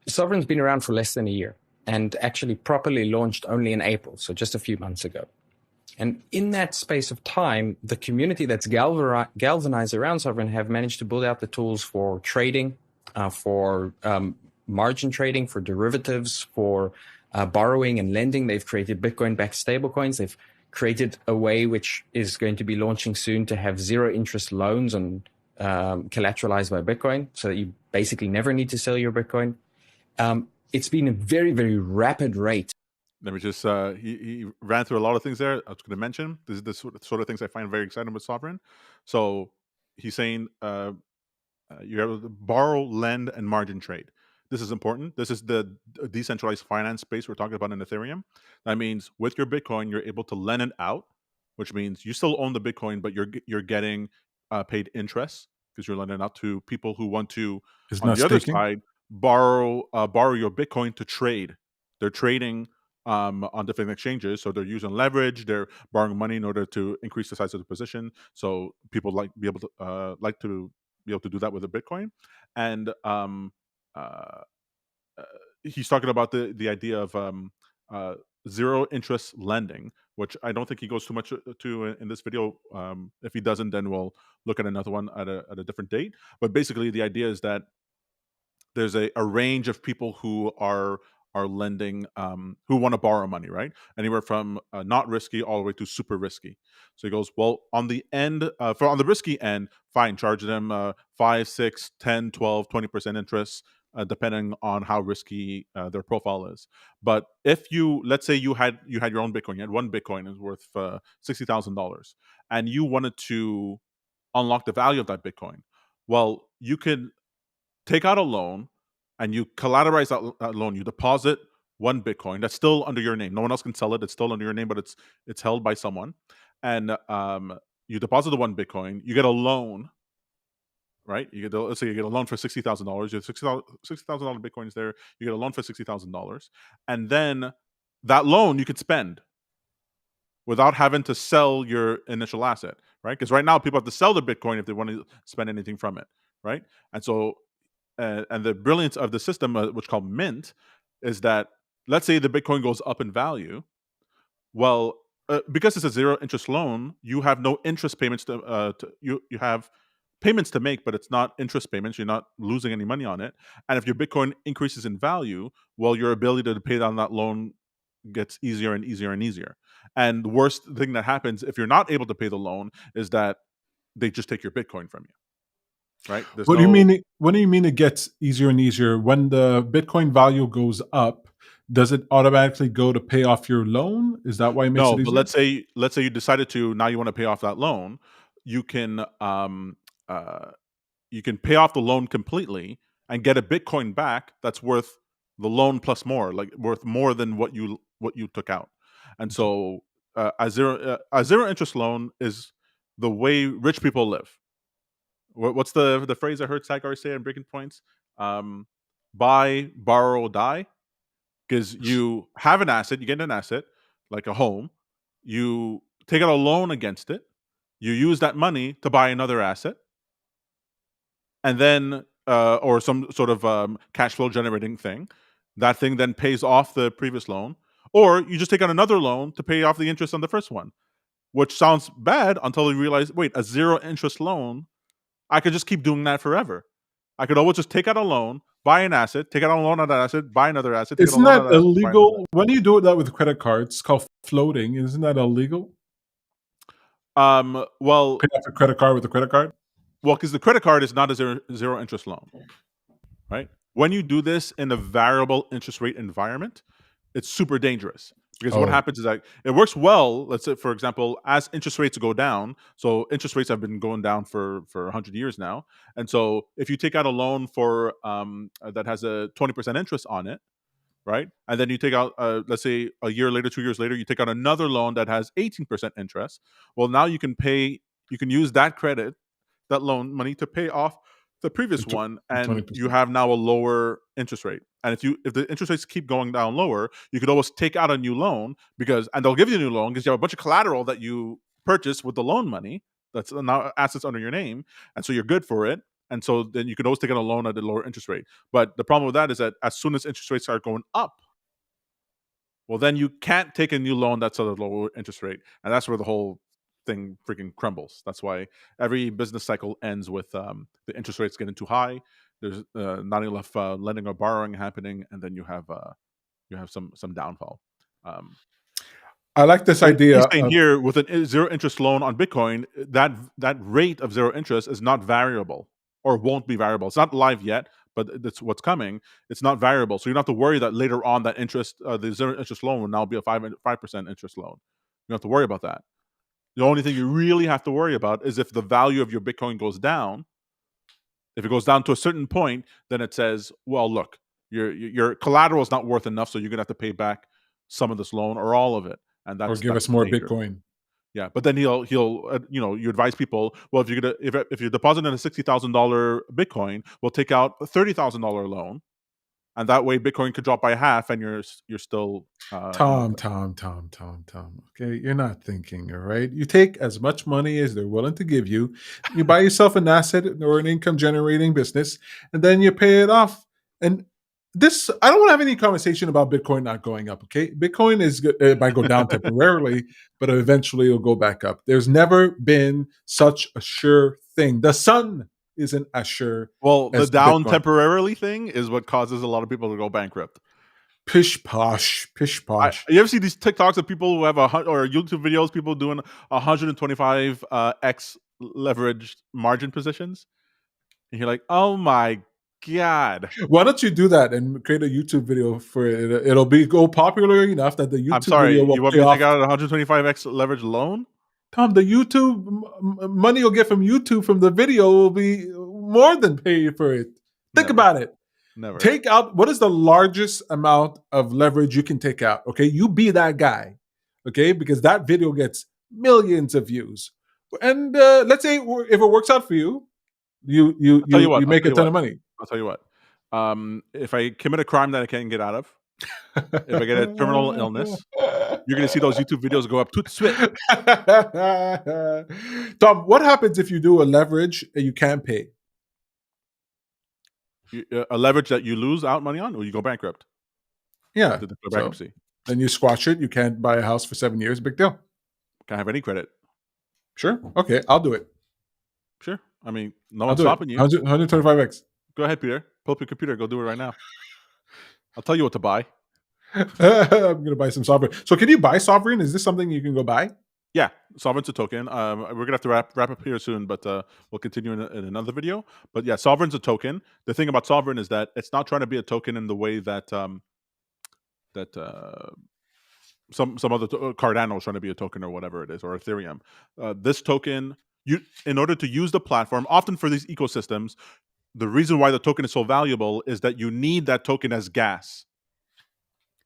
SOVRYN's been around for less than a year and actually properly launched only in April, so just a few months ago. And in that space of time, the community that's galvanized around SOVRYN have managed to build out the tools for trading, for margin trading, for derivatives, for borrowing and lending. They've created Bitcoin-backed stablecoins. They've created a way which is going to be launching soon to have zero interest loans on collateralized by Bitcoin, so that you basically never need to sell your Bitcoin. It's been a very, very rapid rate. Let me just, he ran through a lot of things there. I was going to mention, this is the sort of things I find very exciting with SOVRYN. So he's saying you have to borrow, lend, and margin trade. This is important. This is the decentralized finance space we're talking about in Ethereum. That means with your Bitcoin, you're able to lend it out, which means you still own the Bitcoin, but you're getting paid interest because you're lending out to people who want to, It's on not the other staking. side, borrow your Bitcoin to trade. They're trading on different exchanges, so they're using leverage. They're borrowing money in order to increase the size of the position. So people like to be able to do that with a Bitcoin. And uh, he's talking about the idea of zero interest lending, which I don't think he goes too much to in this video. If he doesn't, then we'll look at another one at a different date. But basically, the idea is that there's a range of people who are lending, who want to borrow money, right? Anywhere from not risky all the way to super risky. So he goes, well, on the end, on the risky end, fine, charge them 5, 6, 10, 12, 20% interest, depending on how risky their profile is. But if let's say you had your own Bitcoin, you had one Bitcoin is worth $60,000, and you wanted to unlock the value of that Bitcoin, well, you could take out a loan and you collateralize that loan. You deposit one Bitcoin that's still under your name. No one else can sell it. It's still under your name, but it's held by someone. And you deposit the one Bitcoin. You get a loan, right? Let's say you get a loan for $60,000. You have $60,000 Bitcoins there. You get a loan for $60,000, and then that loan you could spend without having to sell your initial asset, right? Because right now people have to sell the Bitcoin if they want to spend anything from it, right? And so and the brilliance of the system, which is called Mint, is that let's say the Bitcoin goes up in value. Well, because it's a zero interest loan, you have no interest payments you have payments to make, but it's not interest payments. You're not losing any money on it. And if your Bitcoin increases in value, well, your ability to pay down that loan gets easier and easier and easier. And the worst thing that happens if you're not able to pay the loan is that they just take your Bitcoin from you. Right? What do you mean? What do you mean it gets easier and easier? When the Bitcoin value goes up, does it automatically go to pay off your loan? Is that why it makes No, it but easier? let's say you decided to, now you want to pay off that loan. You can pay off the loan completely and get a Bitcoin back that's worth the loan plus more, like worth more than what you took out. And so a zero interest loan is the way rich people live. What's the phrase I heard Sagar say in Breaking Points? Buy, borrow, die. Because you have an asset, you get an asset like a home, you take out a loan against it, you use that money to buy another asset, and then or some sort of cash flow generating thing. That thing then pays off the previous loan, or you just take out another loan to pay off the interest on the first one, which sounds bad until you realize, wait, a zero interest loan, I could just keep doing that forever. I could always just take out a loan, buy an asset, take out a loan on that asset, buy another asset, take out a Isn't loan on that that asset, buy another illegal? When you do that with credit cards, it's called floating. Isn't that illegal? Well, Pay off a credit card with a credit card? because the credit card is not a zero interest loan, right? When you do this in a variable interest rate environment, it's super dangerous because what Oh, happens is that it works well. Let's say, for example, as interest rates go down, so interest rates have been going down for 100 years now, and so if you take out a loan for that has a 20% interest on it, right? And then you take out, let's say, a year later, 2 years later, you take out another loan that has 18% interest. Well, now you can use that loan money to pay off the previous one, and you 20%. have now a lower interest rate. And if the interest rates keep going down lower, you could always take out a new loan and they'll give you a new loan because you have a bunch of collateral that you purchased with the loan money that's now assets under your name, and so you're good for it. And so then you can always take out a loan at a lower interest rate. But the problem with that is that as soon as interest rates start going up, well, then you can't take a new loan that's at a lower interest rate, and that's where the whole thing freaking crumbles. That's why every business cycle ends with the interest rates getting too high. there's not enough lending or borrowing happening, and then you have some downfall. I like this So idea he's saying of here, with a zero interest loan on Bitcoin, that rate of zero interest is not variable or won't be variable. It's not live yet, but that's what's coming. It's not variable, so you don't have to worry that later on that interest, the zero interest loan, will now be a 5% interest loan. You don't have to worry about that. The only thing you really have to worry about is if the value of your Bitcoin goes down. If it goes down to a certain point, then it says, well, look, your collateral is not worth enough, so you're gonna have to pay back some of this loan or all of it, and or that's give us more later. Bitcoin. Yeah, but then he'll you advise people, well, if you're depositing a $60,000 Bitcoin, we'll take out a $30,000 loan, and that way Bitcoin could drop by half, and you're still Tom. Okay, you're not thinking, all right? You take as much money as they're willing to give you. You buy yourself an asset or an income generating business, and then you pay it off. And this, I don't want to have any conversation about Bitcoin not going up. Okay, Bitcoin it might go down temporarily, but eventually it'll go back up. There's never been such a sure thing. The sun isn't as sure well, the as down Bitcoin. temporarily thing is what causes a lot of people to go bankrupt. Pish posh. You ever see these TikToks of people who have or YouTube videos, people doing 125 x leveraged margin positions, and you're like, oh my god! Why don't you do that and create a YouTube video for it? It'll go popular enough that the I'm YouTube sorry, video will you want pay me to take off. out a 125x leveraged loan? Tom, the YouTube money you'll get from YouTube from the video will be more than pay for it. Think Never. about it. Never. Take out, what is the largest amount of leverage you can take out? Okay, you be that guy. Okay, because that video gets millions of views. And let's say if it works out for you, you make a ton of money. I'll tell you what. If I commit a crime that I can't get out of, if I get a terminal illness, you're going to see those YouTube videos go up to the swit. Tom, what happens if you do a leverage and you can't pay? A leverage that you lose out money on, or you go bankrupt? Yeah. The bankruptcy. So, then you squash it. You can't buy a house for 7 years. Big deal. Can't have any credit. Sure. Okay, I'll do it. Sure. I mean, no one's stopping you. 125x. Go ahead, Peter. Pull up your computer. Go do it right now. I'll tell you what to buy. I'm going to buy some SOVRYN. So can you buy SOVRYN? Is this something you can go buy? Yeah, SOVRYN's a token. We're going to have to wrap up here soon, but we'll continue in another video. But yeah, SOVRYN's a token. The thing about SOVRYN is that it's not trying to be a token in the way that some other Cardano is trying to be a token or whatever it is, or Ethereum. This token, in order to use the platform, often for these ecosystems, the reason why the token is so valuable is that you need that token as gas,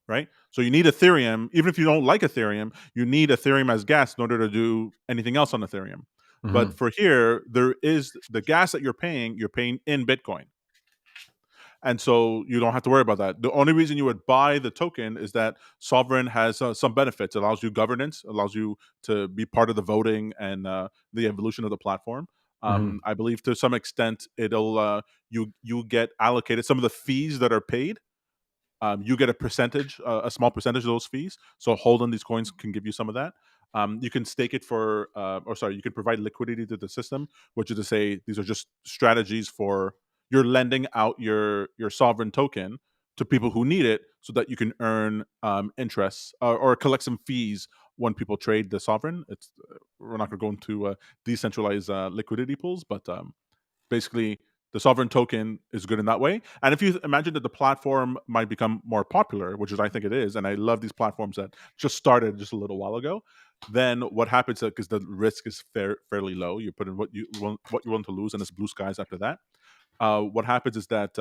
right? So you need Ethereum, even if you don't like Ethereum, you need Ethereum as gas in order to do anything else on Ethereum. Mm-hmm. But for here, there is the gas that you're paying in Bitcoin. And so you don't have to worry about that. The only reason you would buy the token is that SOVRYN has some benefits. It allows you governance, allows you to be part of the voting and the evolution of the platform. I believe to some extent it'll you get allocated some of the fees that are paid. You get a percentage, a small percentage of those fees. So holding these coins can give you some of that. You can stake it you can provide liquidity to the system, which is to say these are just strategies for you're lending out your SOVRYN token to people who need it so that you can earn interest or collect some fees when people trade the SOVRYN. We're not going to go into decentralized liquidity pools, but basically the SOVRYN token is good in that way. And if you imagine that the platform might become more popular, which is I think it is, and I love these platforms that just started just a little while ago, then what happens is because the risk is fairly low, you put in what you want to lose, and it's blue skies after that. What happens is that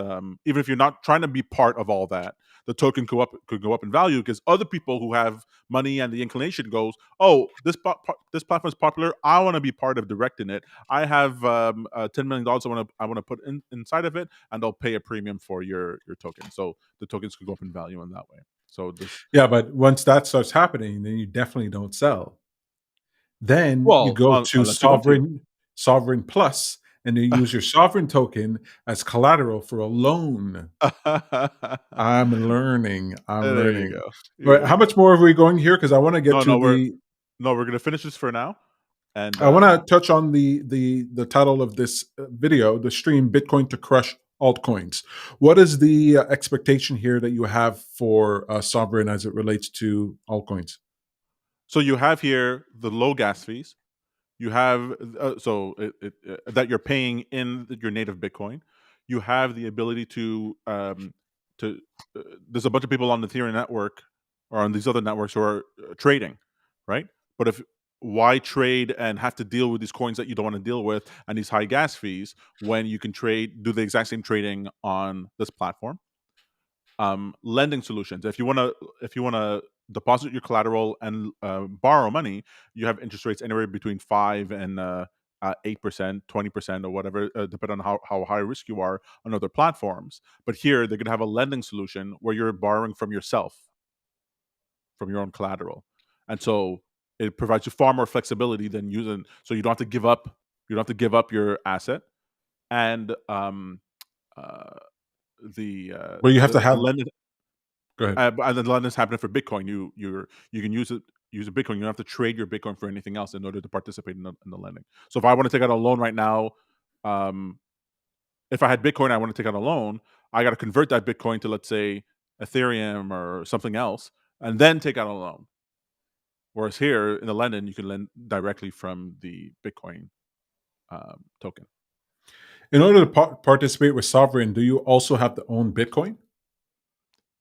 even if you're not trying to be part of all that, the token could go up in value because other people who have money and the inclination goes, oh, this platform is popular. I want to be part of directing it. I have $10 million I want to put inside of it, and they'll pay a premium for your token. So the tokens could go up in value in that way. So yeah, but once that starts happening, then you definitely don't sell. Then you go to SOVRYN Plus, and you use your SOVRYN token as collateral for a loan. I'm learning. There you go. But how much more are we going here? Because I want to get we're going to finish this for now. And I want to touch on the title of this video, the stream, Bitcoin to Crush altcoins. What is the expectation here that you have for Sovereign as it relates to altcoins? So you have here the low gas fees. You have that you're paying in your native Bitcoin. You have the ability to there's a bunch of people on the Ethereum network or on these other networks who are trading, right? But if why trade and have to deal with these coins that you don't want to deal with and these high gas fees when you can do the exact same trading on this platform? Lending solutions. If you want to deposit your collateral and borrow money, you have interest rates anywhere between 5 and 8%, 20%, or whatever, depending on how high risk you are on other platforms. But here they're going to have a lending solution where you're borrowing from yourself, from your own collateral, and so it provides you far more flexibility than using. So you don't have to give up. You don't have to give up your asset, and uh, Where you have to the have. lending. Go ahead. And then London's happening for Bitcoin. You can use a Bitcoin. You don't have to trade your Bitcoin for anything else in order to participate in the lending. So if I want to take out a loan right now, um, if I had Bitcoin, I want to take out a loan. I got to convert that Bitcoin to, let's say, Ethereum or something else, and then take out a loan. Whereas here in the lending, you can lend directly from the Bitcoin token. In order to participate with Sovereign, do you also have to own Bitcoin?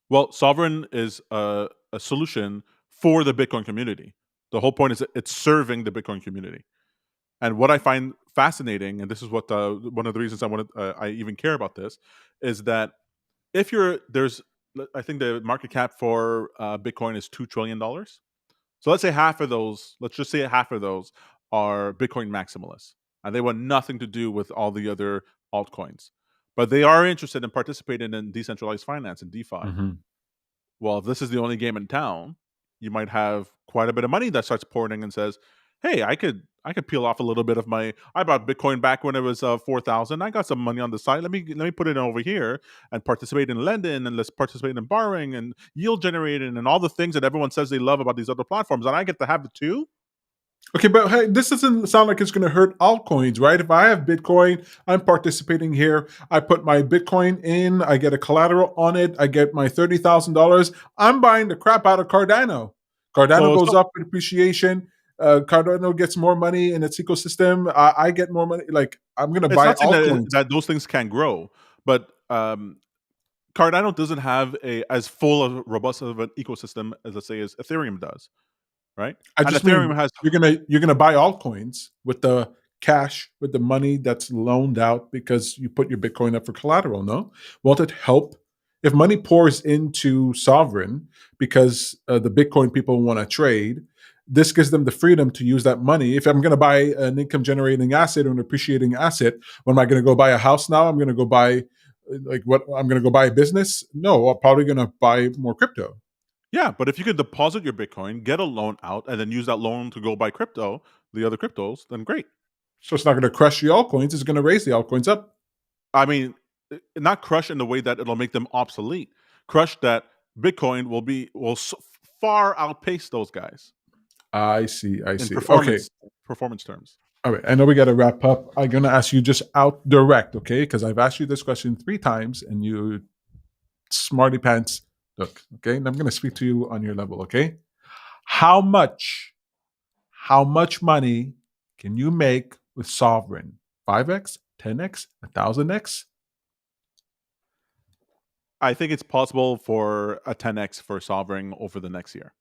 Well, SOVRYN is a solution for the Bitcoin community. The whole point is that it's serving the Bitcoin community. And what I find fascinating, and this is what one of the reasons I even care about this, is that if I think the market cap for Bitcoin is $2 trillion. So let's say half of those, let's just say half of those are Bitcoin maximalists, and they want nothing to do with all the other altcoins, but they are interested in participating in decentralized finance and DeFi. Mm-hmm. Well, if this is the only game in town, you might have quite a bit of money that starts pouring and says, "Hey, I could peel off a little bit of my. I bought Bitcoin back when it was 4,000. I got some money on the side. Let me put it over here and participate in lending, and let's participate in borrowing and yield generating and all the things that everyone says they love about these other platforms, and I get to have it too." Okay, but hey, this doesn't sound like it's going to hurt altcoins, right? If I have Bitcoin, I'm participating here. I put my Bitcoin in, I get a collateral on it, I get my $30,000. I'm buying the crap out of Cardano. Cardano goes So up in appreciation. Cardano gets more money in its ecosystem. I get more money. Like, I'm going to it's buy not saying altcoins. that those things can grow, but Cardano doesn't have a as full of robust of an ecosystem as, let's say, as Ethereum does, right? I And just mean Ethereum has you're gonna buy altcoins with the cash, with the money that's loaned out because you put your Bitcoin up for collateral. No, won't it help if money pours into Sovereign because the Bitcoin people want to trade? This gives them the freedom to use that money. If I'm going to buy an income generating asset or an appreciating asset, when am I going to go buy a house now? I'm going to go buy like what? I'm going to go buy a business? No, I'm probably going to buy more crypto. Yeah, but if you could deposit your Bitcoin, get a loan out, and then use that loan to go buy the other cryptos, then great. So it's not going to crush the altcoins. It's going to raise the altcoins up. I mean, not crush in the way that it'll make them obsolete. Crush that Bitcoin will far outpace those guys I see. I in see. Okay. performance terms. All right. I know we got to wrap up. I'm going to ask you just out direct, okay? Because I've asked you this question 3 times and you smarty pants. Look, okay? And I'm going to speak to you on your level, okay? How much money can you make with Sovereign? 5x, 10x, 1000x? I think it's possible for a 10x for SOVRYN over the next year.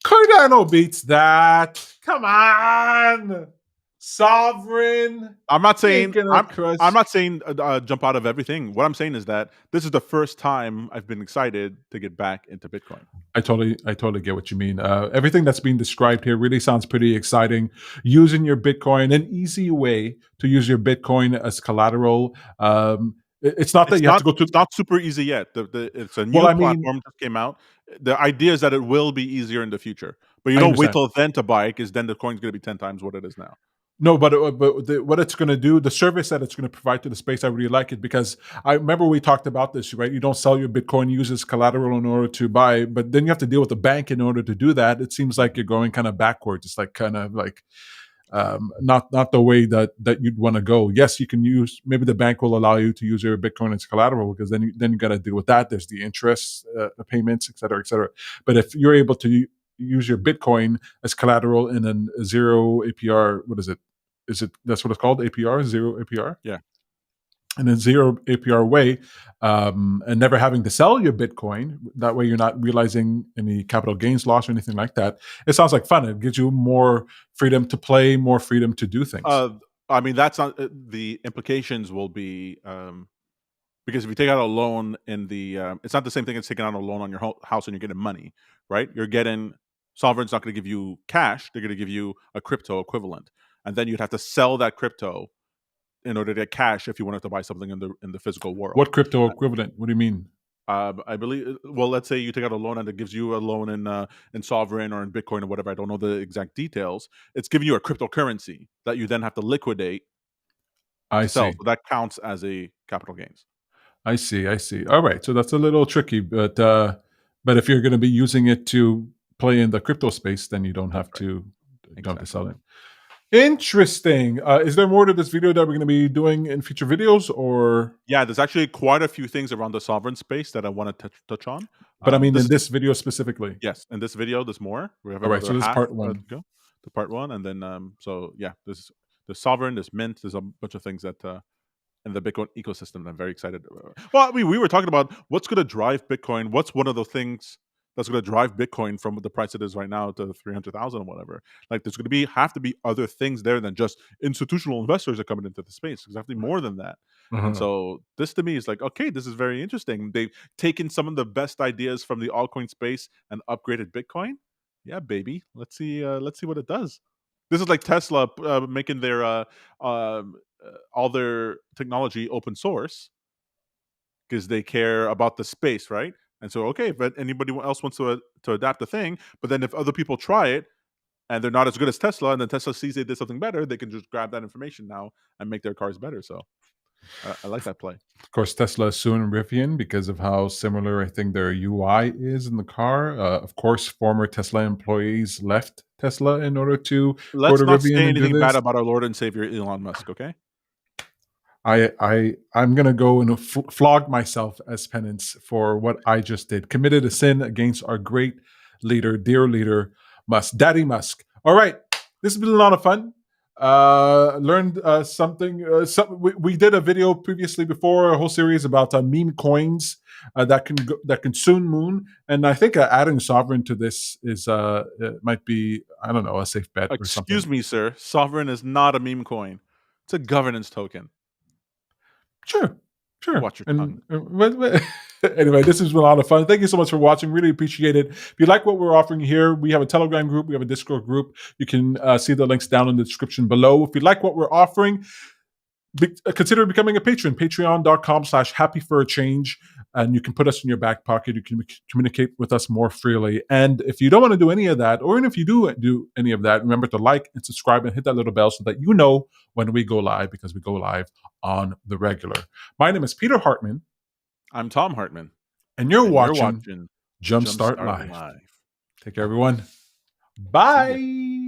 Cardano beats that. Come on. Sovereign. I'm not saying Crush. I'm not saying jump out of everything. What I'm saying is that this is the first time I've been excited to get back into Bitcoin. I totally get what you mean. Everything that's being described here really sounds pretty exciting. Using your Bitcoin, an easy way to use your Bitcoin as collateral. It's not that you have to go to. It's not super easy yet. It's a new Well, I platform mean, that came out. The idea is that it will be easier in the future, but you I don't wait understand. till then to buy it because then the coin's going to be 10 times what it is now. No, but what it's going to do, the service that it's going to provide to the space, I really like it because I remember we talked about this, right? You don't sell your Bitcoin, you use as collateral in order to buy, but then you have to deal with the bank in order to do that. It seems like you're going kind of backwards. It's like kind of like not the way that you'd want to go. Yes, you can use, maybe the bank will allow you to use your Bitcoin as collateral, because then you got to deal with that. There's the interest payments, et cetera, et cetera. But if you're able to use your Bitcoin as collateral in a zero APR, what is it? That's what it's called? APR, zero APR? Yeah. In a zero APR way, and never having to sell your Bitcoin. That way, you're not realizing any capital gains loss or anything like that. It sounds like fun. It gives you more freedom to play, more freedom to do things. I mean, that's not the implications will be because if you take out a loan in the, it's not the same thing as taking out a loan on your house and you're getting money, right? You're getting Sovereign's not going to give you cash; they're going to give you a crypto equivalent, and then you'd have to sell that crypto in order to get cash if you wanted to buy something in the physical world. What crypto equivalent? What do you mean? I believe. Well, let's say you take out a loan and it gives you a loan in Sovereign or in Bitcoin or whatever. I don't know the exact details. It's giving you a cryptocurrency that you then have to liquidate I to sell. see. So that counts as a capital gains. I see. All right. So that's a little tricky, but if you're going to be using it to play in the crypto space, then you don't have That's right. to don't have to sell Exactly. it. Interesting. Is there more to this video that we're going to be doing in future videos, or? Yeah, there's actually quite a few things around the Sovereign space that I want to touch on. But I mean, This in is this video specifically. yes, in this video, there's more. We have All right. So another this is half part to one. go. The part one, and then so yeah, there's Sovereign, there's Mint, there's a bunch of things that in the Bitcoin ecosystem I'm very excited about. Well, I mean, we were talking about what's going to drive Bitcoin. What's one of the things that's going to drive Bitcoin from the price it is right now to 300,000 or whatever? Like, there's going to have to be other things there than just institutional investors are coming into the space. There's definitely more than that. And Uh-huh. so this to me is like, okay, this is very interesting. They've taken some of the best ideas from the altcoin space and upgraded Bitcoin. Yeah, baby. Let's see what it does. This is like Tesla making their all their technology open source because they care about the space, right? And so, okay, but anybody else wants to adapt the thing, but then if other people try it and they're not as good as Tesla, and then Tesla sees they did something better, they can just grab that information now and make their cars better. So I like that play. Of course, Tesla is suing Rivian because of how similar I think their UI is in the car. Of course, former Tesla employees left Tesla in order to go Let's to not Rivian say and do anything bad this. about our Lord and Savior Elon Musk, okay? I'm gonna go and flog myself as penance for what I just did. Committed a sin against our great leader, dear leader, Daddy Musk. All right, this has been a lot of fun. Learned something. We did a video previously before, a whole series about meme coins that can soon moon, and I think adding Sovereign to this is might be, I don't know, a safe bet or something. Excuse me, sir. Sovereign is not a meme coin. It's a governance token. Sure. Watch your tongue. Anyway, this has been a lot of fun. Thank you so much for watching. Really appreciate it. If you like what we're offering here, we have a Telegram group. We have a Discord group. You can see the links down in the description below. If you like what we're offering, consider becoming a patron. Patreon.com/happyforachange. And you can put us in your back pocket. You can communicate with us more freely. And if you don't want to do any of that, or even if you do any of that, remember to like and subscribe and hit that little bell so that you know when we go live, because we go live on the regular. My name is Peter Hartman. I'm Tom Hartman. And you're And watching Jumpstart Live. Live. Take care, everyone. Bye.